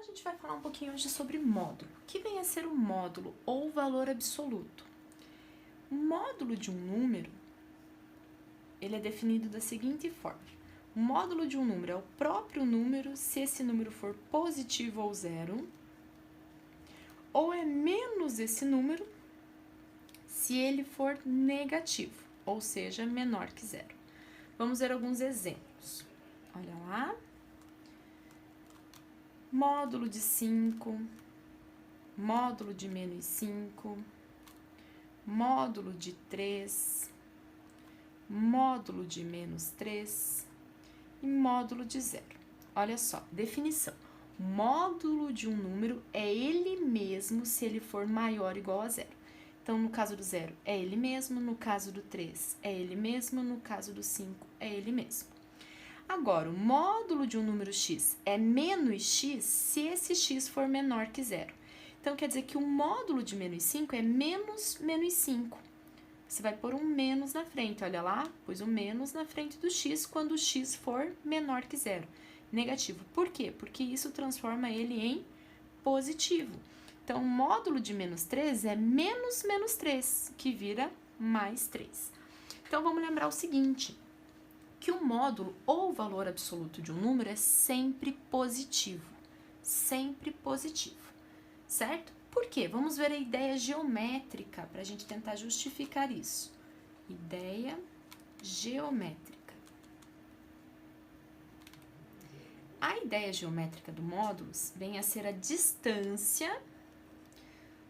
a gente vai falar um pouquinho hoje sobre módulo. O que vem a ser o módulo ou valor absoluto? O módulo de um número, ele é definido da seguinte forma. O módulo de um número é o próprio número se esse número for positivo ou zero, ou é menos esse número se ele for negativo, ou seja, menor que zero. Vamos ver alguns exemplos. Olha lá. Módulo de 5, módulo de menos 5, módulo de 3, módulo de menos 3 e módulo de zero. Olha só, definição. Módulo de um número é ele mesmo se ele for maior ou igual a zero. Então, no caso do zero, é ele mesmo, no caso do 3, é ele mesmo, no caso do 5, é ele mesmo. Agora, o módulo de um número x é menos x se esse x for menor que zero. Então, quer dizer que o módulo de menos 5 é menos 5. Você vai pôr um menos na frente, olha lá, pôs um menos na frente do x quando o x for menor que zero. Negativo. Por quê? Porque isso transforma ele em positivo. Então, o módulo de menos 3 é menos 3, que vira mais 3. Então, vamos lembrar o seguinte, que o módulo ou valor absoluto de um número é sempre positivo, certo? Por quê? Vamos ver a ideia geométrica para a gente tentar justificar isso. Ideia geométrica. A ideia geométrica do módulos vem a ser a distância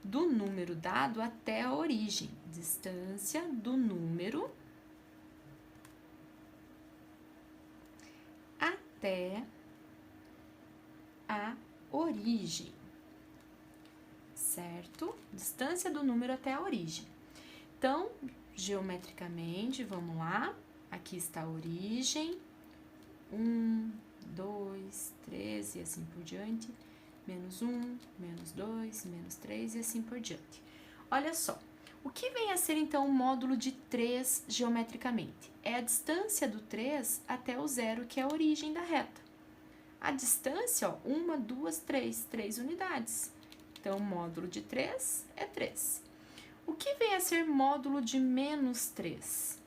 do número dado até a origem. Distância do número até a origem, certo? Distância do número até a origem. Então, geometricamente, vamos lá. Aqui está a origem. 1, 2, 3 e assim por diante. Menos 1, menos 2, menos 3 e assim por diante. Olha só. O que vem a ser, então, o módulo de 3 geometricamente? É a distância do 3 até o zero, que é a origem da reta. A distância, ó, 1, 2, 3 unidades. Então, o módulo de 3 é 3. O que vem a ser módulo de menos 3?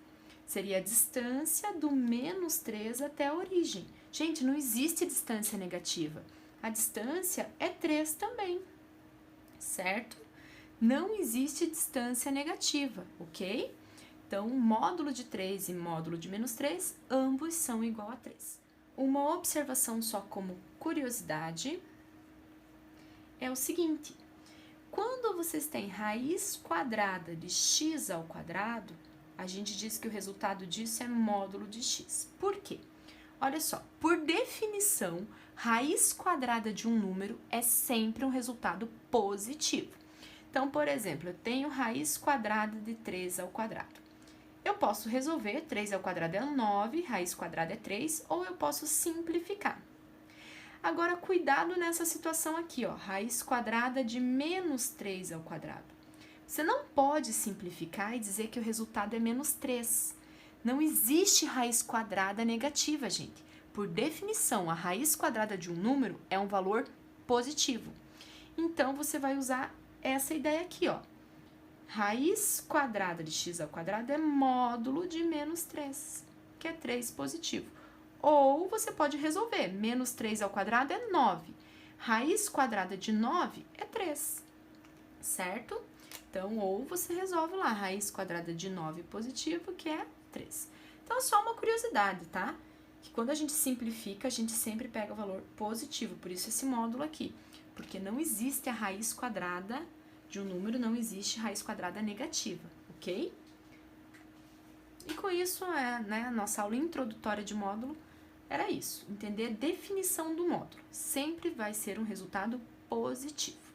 Seria a distância do menos 3 até a origem. Gente, não existe distância negativa. A distância é 3 também, certo? Não existe distância negativa, ok? Então, módulo de 3 e módulo de menos 3, ambos são igual a 3. Uma observação só como curiosidade é o seguinte. Quando vocês têm raiz quadrada de x ao quadrado, a gente diz que o resultado disso é módulo de x. Por quê? Olha só, por definição, raiz quadrada de um número é sempre um resultado positivo. Então, por exemplo, eu tenho raiz quadrada de 3 ao quadrado. Eu posso resolver, 3 ao quadrado é 9, raiz quadrada é 3, ou eu posso simplificar. Agora, cuidado nessa situação aqui, ó, raiz quadrada de menos 3 ao quadrado. Você não pode simplificar e dizer que o resultado é menos 3. Não existe raiz quadrada negativa, gente. Por definição, a raiz quadrada de um número é um valor positivo. Então, você vai usar essa ideia aqui, ó. Raiz quadrada de x ao quadrado é módulo de menos 3, que é 3 positivo. Ou você pode resolver, menos 3 ao quadrado é 9. Raiz quadrada de 9 é 3, certo? Então, ou você resolve lá, raiz quadrada de 9 positivo, que é 3. Então, só uma curiosidade, tá? Que quando a gente simplifica, a gente sempre pega o valor positivo, por isso esse módulo aqui. Porque não existe a raiz quadrada de um número, não existe raiz quadrada negativa, ok? E com isso, a nossa aula introdutória de módulo era isso, entender a definição do módulo. Sempre vai ser um resultado positivo.